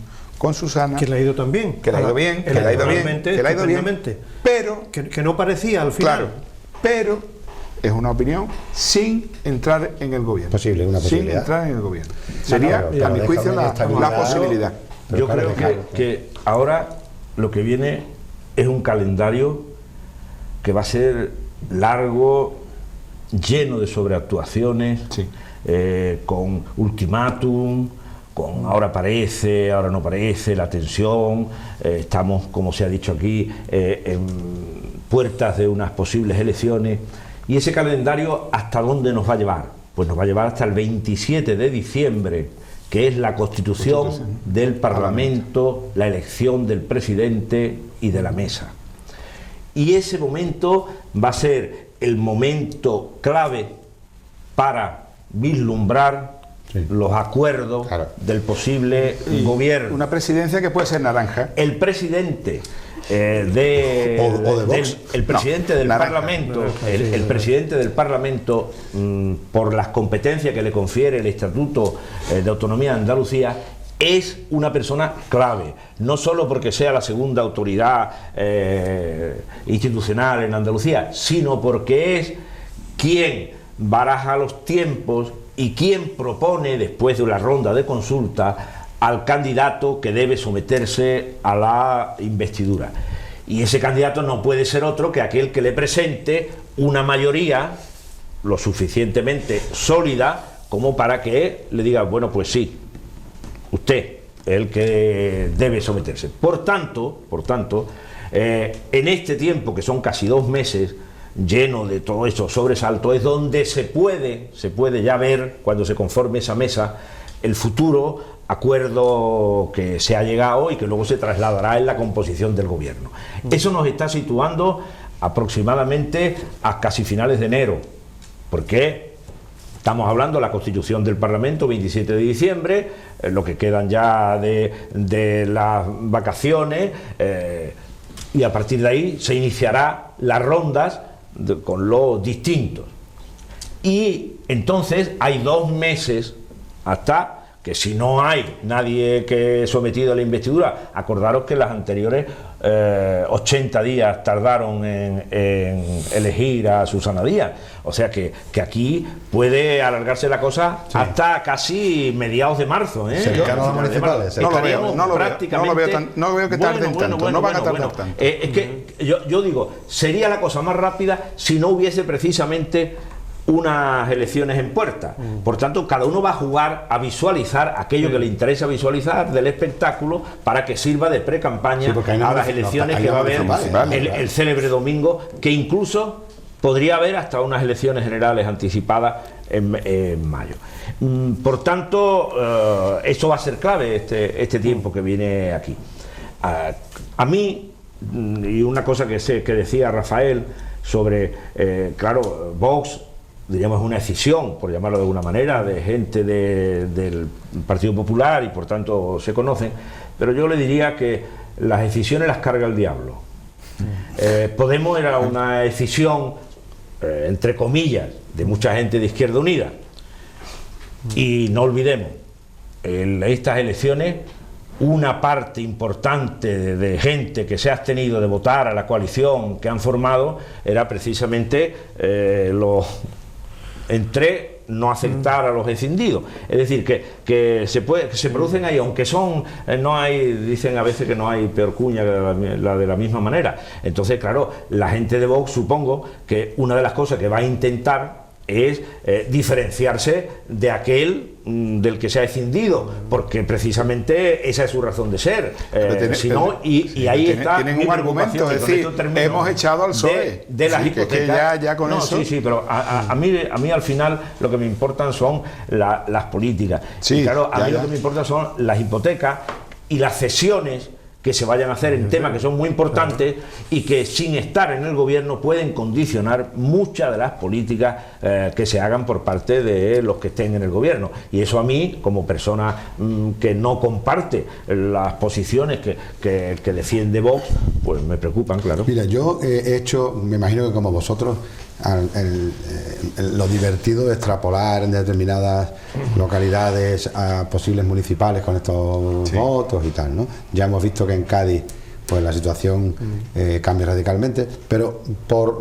Susana, que le ha ido también, que le ha ido bien, que le ha ido bien, pero que no parecía al final, claro, pero es una opinión sin entrar en el gobierno, posible, una posibilidad, sin entrar en el gobierno, sería a mi juicio la posibilidad. Yo creo que ahora lo que viene es un calendario que va a ser largo, lleno de sobreactuaciones, sí. Con ultimátum, con ahora parece, ahora no parece, la tensión, estamos, como se ha dicho aquí, en puertas de unas posibles elecciones. ¿Y ese calendario hasta dónde nos va a llevar? Pues nos va a llevar hasta el 27 de diciembre, que es la constitución del Parlamento, la elección del presidente y de la mesa. Y ese momento va a ser el momento clave para vislumbrar los acuerdos del posible gobierno. Una presidencia que puede ser naranja. El presidente el presidente del Parlamento, el presidente del Parlamento, por las competencias que le confiere el Estatuto de Autonomía de Andalucía, es una persona clave, no solo porque sea la segunda autoridad institucional en Andalucía, sino porque es quien baraja los tiempos y quien propone, después de una ronda de consulta, al candidato que debe someterse a la investidura. Y ese candidato no puede ser otro que aquel que le presente una mayoría lo suficientemente sólida como para que le diga, bueno, pues sí, usted es el que debe someterse. Por tanto, en este tiempo, que son casi 2 meses, lleno de todo eso sobresalto, es donde se puede ya ver, cuando se conforme esa mesa, el futuro acuerdo que se ha llegado y que luego se trasladará en la composición del gobierno. Eso nos está situando aproximadamente a casi finales de enero, porque estamos hablando de la constitución del Parlamento, 27 de diciembre, lo que quedan ya de las vacaciones, y a partir de ahí se iniciará las rondas con los distintos. Y entonces hay 2 meses hasta que, si no hay nadie que sometido a la investidura, acordaros que las anteriores 80 días tardaron en elegir a Susana Díaz, o sea que aquí puede alargarse la cosa hasta casi mediados de marzo, cercano a las municipales. No veo que tarden tanto, no van a tardar tanto. Es que yo digo, sería la cosa más rápida si no hubiese precisamente unas elecciones en puerta. Por tanto, cada uno va a jugar a visualizar aquello que le interesa visualizar del espectáculo para que sirva de pre-campaña a las elecciones que va a haber el célebre domingo, que incluso podría haber hasta unas elecciones generales anticipadas en mayo. Por tanto, eso va a ser clave este tiempo que viene aquí. A mí, y una cosa que decía Rafael sobre, claro, Vox, diríamos, una escisión, por llamarlo de alguna manera, de gente del Partido Popular, y por tanto se conocen, pero yo le diría que las escisiones las carga el diablo. Podemos era una escisión, entre comillas, de mucha gente de Izquierda Unida, y no olvidemos, estas elecciones una parte importante de gente que se ha abstenido de votar a la coalición que han formado era precisamente no aceptar a los escindidos. Es decir, que se producen ahí, aunque son, no hay, dicen a veces que no hay peor cuña que la de la misma manera. Entonces, claro, la gente de Vox, supongo que una de las cosas que va a intentar es diferenciarse de aquel del que se ha escindido, porque precisamente esa es su razón de ser. Y ahí está. Tienen un argumento, es decir, hemos echado al PSOE. De las hipotecas. Ya con eso. Sí, pero a mí al final lo que me importan son las políticas. Sí, y claro, a mí lo que me importa son las hipotecas y las cesiones que se vayan a hacer en temas que son muy importantes y que sin estar en el gobierno pueden condicionar muchas de las políticas que se hagan por parte de los que estén en el gobierno. Y eso a mí, como persona que no comparte las posiciones que defiende Vox, pues me preocupan, claro. Mira, yo he hecho, me imagino que como vosotros, lo divertido de extrapolar en determinadas localidades a posibles municipales con estos votos y tal, ¿no? Ya hemos visto que en Cádiz pues la situación cambia radicalmente, pero por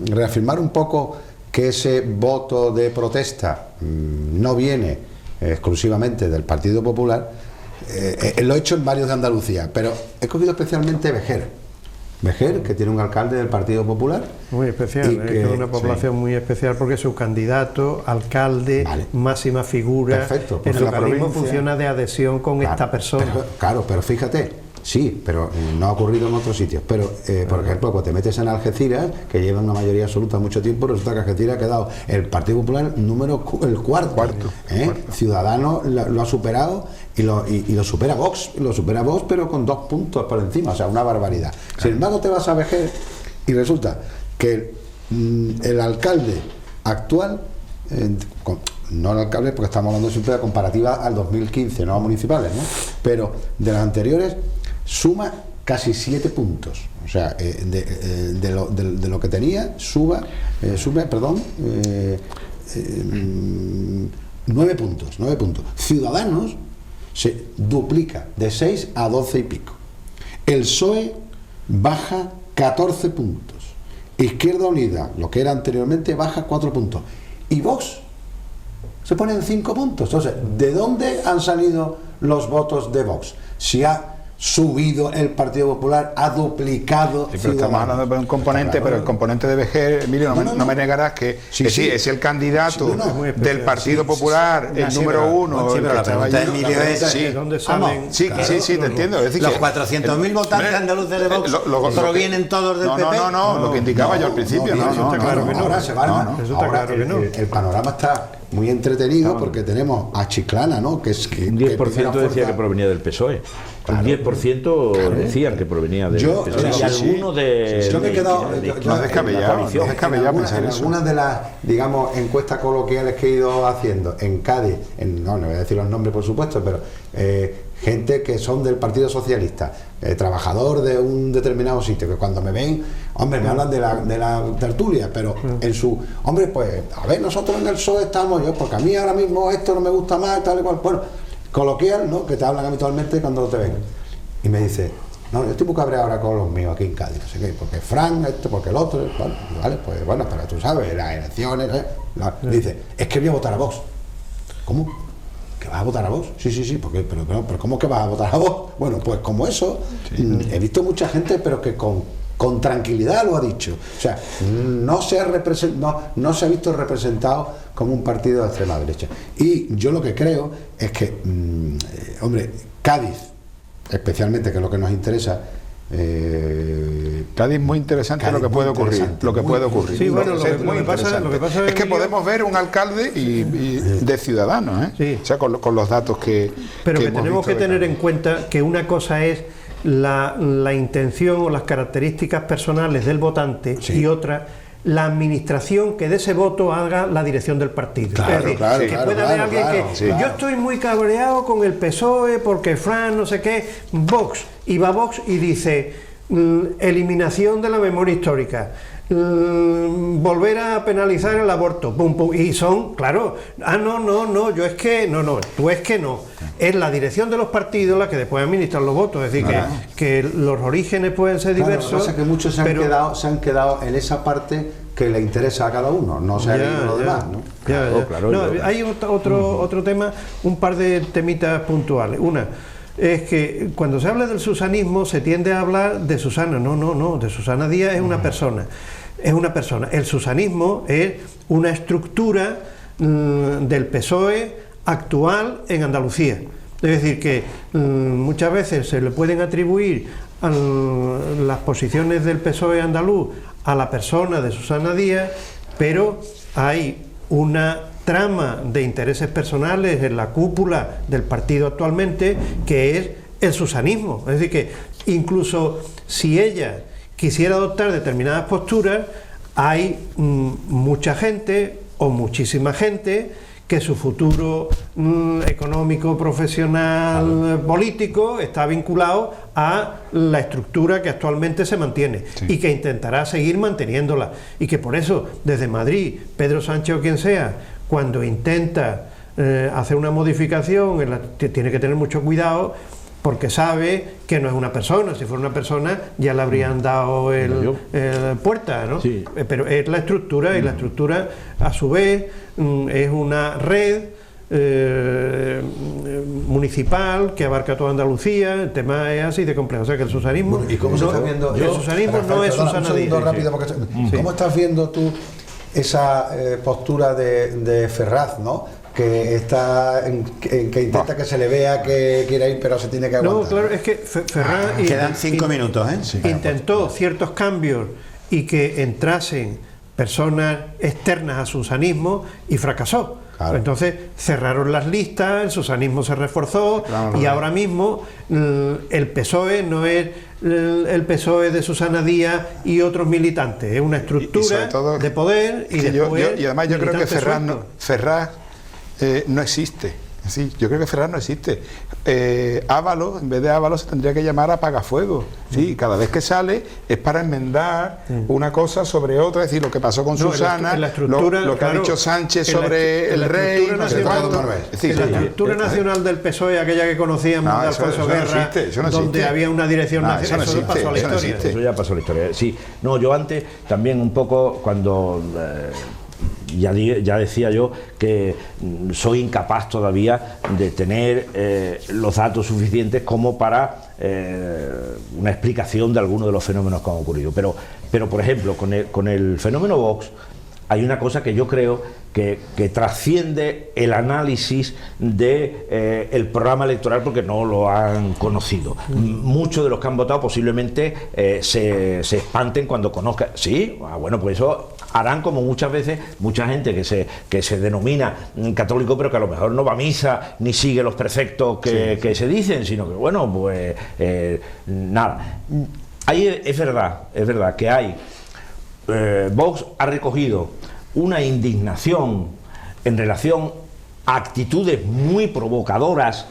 reafirmar un poco que ese voto de protesta no viene exclusivamente del Partido Popular, lo he hecho en varios de Andalucía, pero he cogido especialmente Vejer, que tiene un alcalde del Partido Popular. Muy especial, es una población muy especial porque su candidato, alcalde, máxima figura, perfecto, el localismo funciona de adhesión con esta persona. Pero fíjate, sí, pero no ha ocurrido en otros sitios. Pero, por ejemplo, pues te metes en Algeciras, que lleva una mayoría absoluta mucho tiempo, resulta que Algeciras ha quedado el Partido Popular el cuarto. Ciudadanos lo ha superado y lo supera Vox, pero con 2 puntos por encima, o sea, una barbaridad. Sin embargo, te vas a Vejer y resulta que el alcalde actual, no el alcalde porque estamos hablando siempre de comparativa al 2015, no a municipales, ¿no? Pero de las anteriores suma casi 7 puntos, o sea, de lo que tenía sube 9 puntos. Ciudadanos se duplica de 6 a 12 y pico. El PSOE baja 14 puntos. Izquierda Unida, lo que era anteriormente, baja 4 puntos. Y Vox se pone en 5 puntos. Entonces, ¿de dónde han salido los votos de Vox? Si ha subido el Partido Popular, ha duplicado. Sí, pero estamos hablando de un componente, claro, pero el componente de Vejer, Emilio, no me negarás que sí, es el candidato del Partido Popular, el número 1. Sí, pero la pregunta de Emilio es ¿dónde salen? Sí, te entiendo. Es decir, los 400.000 votantes andaluces de Vox provienen todos del PP. No, lo que indicaba yo al principio. El panorama está muy entretenido porque tenemos a Chiclana, ¿no? Que es que un 10% decía que provenía del PSOE. Un 10% decían que provenía del PSOE. Y algunos de. Yo me he quedado. No es descabellado pensar eso. Algunas de las, digamos, encuestas coloquiales que he ido haciendo en Cádiz, no voy a decir los nombres por supuesto, pero gente que son del Partido Socialista, trabajador de un determinado sitio, que cuando me ven, hombre, me hablan de la tertulia, pero en su, hombre, pues, a ver, nosotros en el PSOE estamos, porque a mí ahora mismo esto no me gusta más, tal y cual, bueno, coloquial, ¿no? Que te hablan habitualmente cuando te ven. Y me dice, no, yo estoy muy cabreado ahora con los míos aquí en Cádiz, no sé qué, porque Fran, esto, porque el otro, vale, pues bueno, pero tú sabes, las elecciones, dice, es que voy a votar a Vox. ¿Cómo? ¿Que vas a votar a Vox? Sí, porque, pero ¿cómo que vas a votar a Vox? Bueno, pues como eso, he visto mucha gente, pero que con tranquilidad lo ha dicho. O sea, no se ha visto representado como un partido de extrema derecha. Y yo lo que creo es que, hombre, Cádiz, especialmente, que es lo que nos interesa, Cádiz muy interesante lo que puede ocurrir. Sí, bueno, lo que pasa es que podemos ver un alcalde de Ciudadanos, sí. O sea, con los datos que. Pero que tenemos que tener en cuenta que una cosa es la intención o las características personales del votante, y otra la administración que de ese voto haga la dirección del partido. Puede haber alguien que yo estoy muy cabreado con el PSOE porque Fran no sé qué, Vox, y va Vox y dice eliminación de la memoria histórica, volver a penalizar el aborto, pum, pum, y son, claro, no, yo es que, no, tú es que no. Es la dirección de los partidos la que después administran los votos, es decir, que los orígenes pueden ser diversos. Lo que pasa es que muchos se han quedado en esa parte que le interesa a cada uno, no se ha leído lo demás, ¿no? Hay otro tema, un par de temitas puntuales. Una es que cuando se habla del susanismo se tiende a hablar de Susana. No, de Susana Díaz es una persona. Es una persona. El susanismo es una estructura del PSOE actual en Andalucía. Es decir, que muchas veces se le pueden atribuir las posiciones del PSOE andaluz a la persona de Susana Díaz, pero hay una trama de intereses personales en la cúpula del partido actualmente que es el susanismo. Es decir, que incluso si ella quisiera adoptar determinadas posturas, hay mucha gente o muchísima gente que su futuro económico, profesional, político está vinculado a la estructura que actualmente se mantiene y que intentará seguir manteniéndola, y que por eso desde Madrid Pedro Sánchez o quien sea, cuando intenta hacer una modificación tiene que tener mucho cuidado, porque sabe que no es una persona. Si fuera una persona ya le habrían dado el puerta, ¿no? Sí. Pero es la estructura, y la estructura a su vez es una red municipal que abarca toda Andalucía. El tema es así de complejo. O sea que el susanismo, bueno, ¿y cómo se está viendo? El susanismo Rafael, no es Susana Díaz. Rápido, ¿cómo estás viendo tú esa postura de Ferraz, ¿no? Que está que intenta que se le vea que quiere ir, pero se tiene que aguantar. No, claro, es que Ferraz quedan 5 minutos, intentó ciertos cambios y que entrasen personas externas a susanismo y fracasó. Claro. Entonces cerraron las listas, el susanismo se reforzó, y ahora mismo el PSOE no es el PSOE de Susana Díaz y otros militantes, es una estructura de poder y además yo creo que Ferraz no existe. Sí, yo creo que Ferraz no existe. Ábalos, en vez de Ábalos, se tendría que llamar Apagafuego. Sí, cada vez que sale es para enmendar una cosa sobre otra, es decir, lo que pasó con Susana, lo que ha dicho Sánchez sobre el rey. La estructura nacional del PSOE, aquella que conocíamos de Alfonso Guerra, donde había una dirección nacional, eso pasó a la historia. Eso ya pasó a la historia. Sí, no, yo antes también un poco cuando ya decía yo que soy incapaz todavía de tener los datos suficientes como para una explicación de algunos de los fenómenos que han ocurrido. Pero por ejemplo, con el fenómeno Vox hay una cosa que yo creo que trasciende el análisis de el programa electoral, porque no lo han conocido. Muchos de los que han votado posiblemente se espanten cuando conozcan. Sí, bueno, pues eso harán como muchas veces mucha gente que se denomina católico, pero que a lo mejor no va a misa ni sigue los preceptos que se dicen, sino que bueno, pues nada. Ahí es verdad que hay Vox ha recogido una indignación en relación a actitudes muy provocadoras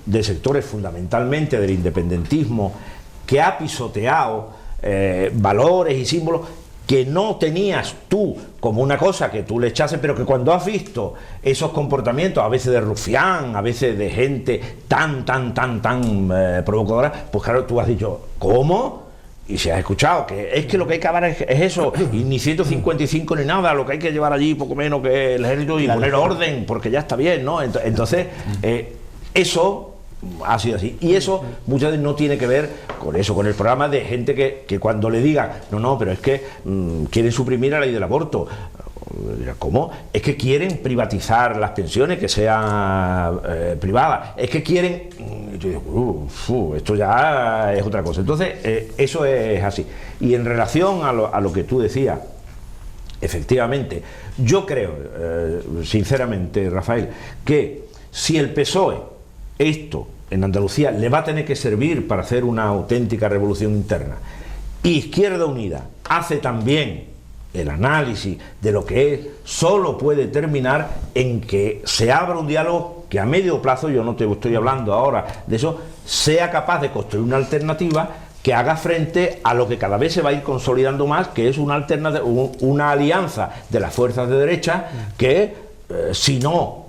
de sectores fundamentalmente del independentismo, que ha pisoteado valores y símbolos que no tenías tú como una cosa que tú le echases, pero que cuando has visto esos comportamientos, a veces de rufián, a veces de gente tan provocadora, pues claro, tú has dicho, ¿cómo? Y se ha escuchado que es que lo que hay que acabar es eso, y ni 155 ni nada, lo que hay que llevar allí poco menos que el ejército y poner orden, porque ya está bien, ¿no? Entonces, eso ha sido así, y eso muchas veces no tiene que ver con eso, con el programa de gente que cuando le digan, no, pero es que quieren suprimir la ley del aborto. ¿Cómo? Es que quieren privatizar las pensiones, que sean privadas, es que quieren... Yo digo, esto ya es otra cosa. Entonces, eso es así. Y en relación a lo que tú decías, efectivamente, yo creo, sinceramente, Rafael, que si el PSOE, esto en Andalucía, le va a tener que servir para hacer una auténtica revolución interna, y Izquierda Unida hace también el análisis de lo que es, solo puede terminar en que se abra un diálogo que a medio plazo, yo no te estoy hablando ahora de eso, sea capaz de construir una alternativa que haga frente a lo que cada vez se va a ir consolidando más, que es una alternativa, una alianza de las fuerzas de derecha que, si no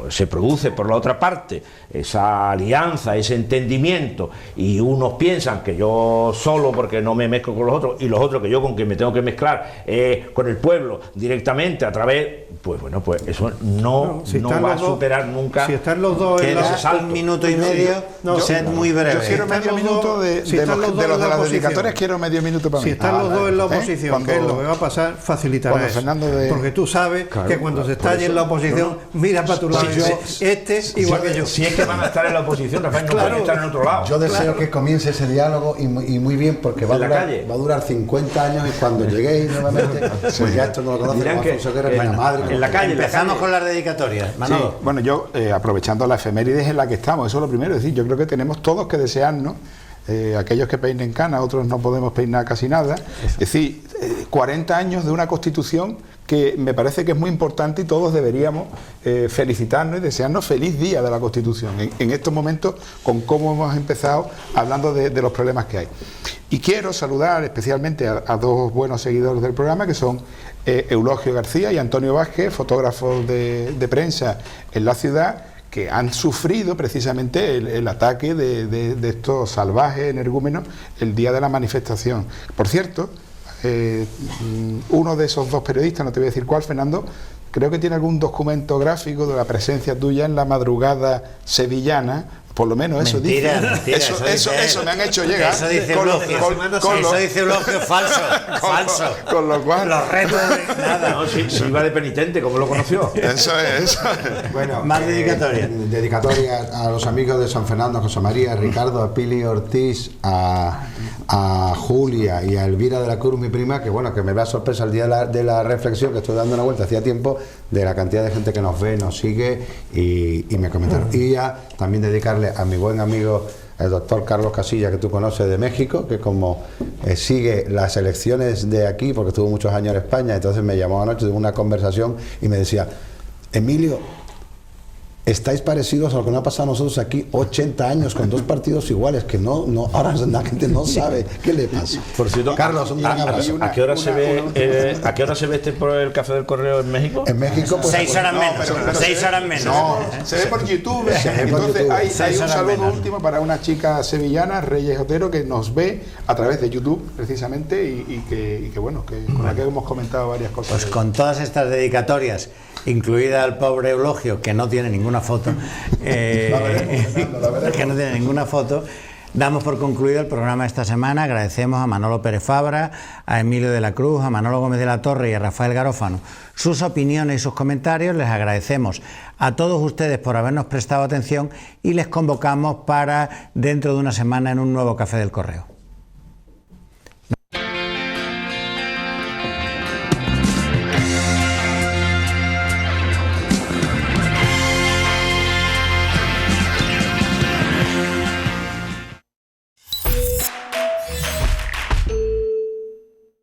se produce por la otra parte esa alianza, ese entendimiento, y unos piensan que yo solo porque no me mezclo con los otros, y los otros que yo con quien me tengo que mezclar con el pueblo directamente a través, pues bueno, pues eso no va a superar nunca. Si están los dos en un minuto y medio, sed muy breve. Yo quiero medio minuto de las dedicatorias, quiero medio minuto para mí. Si están los dos en la oposición, que es lo que va a pasar, facilitará eso. Porque tú sabes que cuando se está allí en la oposición, mira para tu lado, igual que yo. Si es que van a estar en la oposición, Rafael, no pueden estar en otro lado. Yo deseo que comience ese diálogo y muy bien, porque va a durar 50 años, y cuando lleguéis nuevamente, pues ya esto no lo conocen como Alfonso Guerra, ni la madre. En la calle, empezamos con las dedicatorias. Manolo. Sí, bueno, yo aprovechando la efemérides en la que estamos, eso es lo primero, es decir, yo creo que tenemos todos que desearnos, aquellos que peinen canas, otros no podemos peinar casi nada, es decir, 40 años de una Constitución que me parece que es muy importante, y todos deberíamos felicitarnos y desearnos feliz día de la Constitución en estos momentos, con cómo hemos empezado hablando de los problemas que hay. Y quiero saludar especialmente a dos buenos seguidores del programa, que son Eulogio García y Antonio Vázquez, fotógrafos de prensa en la ciudad, que han sufrido precisamente el ataque de estos salvajes energúmenos el día de la manifestación. Por cierto, uno de esos dos periodistas, no te voy a decir cuál, Fernando, creo que tiene algún documento gráfico de la presencia tuya en la madrugada sevillana. Por lo menos eso mentira, dice. Mentira, eso me han hecho llegar. Eso dice Eulogio. Eso dice Eulogio, falso. Con lo cual. Los retos de nada. No, si iba de penitente, ¿cómo lo conoció? Eso es. Bueno, más dedicatorias. Dedicatorias a los amigos de San Fernando, a José María, a Ricardo, a Pili Ortiz, a Julia y a Elvira de la Cruz, mi prima, que bueno, que me da sorpresa el día de la reflexión, que estoy dando una vuelta hacía tiempo, de la cantidad de gente que nos ve, nos sigue y me comentaron. Y ya también dedicarle a mi buen amigo el doctor Carlos Casilla, que tú conoces, de México, que como sigue las elecciones de aquí, porque estuvo muchos años en España, entonces me llamó anoche, tuve una conversación y me decía: Emilio, estáis parecidos a lo que nos ha pasado a nosotros aquí 80 años con dos partidos iguales, que ahora la gente no sabe qué le pasa. Por cierto, Carlos, un gran abrazo. ¿A qué hora se ve por el Café del Correo en México? En México, pues 6 horas menos. 6 horas menos. No, se ve por YouTube. Entonces hay un saludo último para una chica sevillana, Reyes Otero, que nos ve a través de YouTube precisamente y que bueno, que con la que hemos comentado varias cosas. Pues con todas estas dedicatorias, incluida el pobre Eulogio, que no tiene ninguna foto, que no tiene ninguna foto, damos por concluido el programa de esta semana. Agradecemos a Manolo Pérez Fabra, a Emilio de la Cruz, a Manolo Gómez de la Torre y a Rafael Garófano sus opiniones y sus comentarios. Les agradecemos a todos ustedes por habernos prestado atención y les convocamos para dentro de una semana en un nuevo Café del Correo.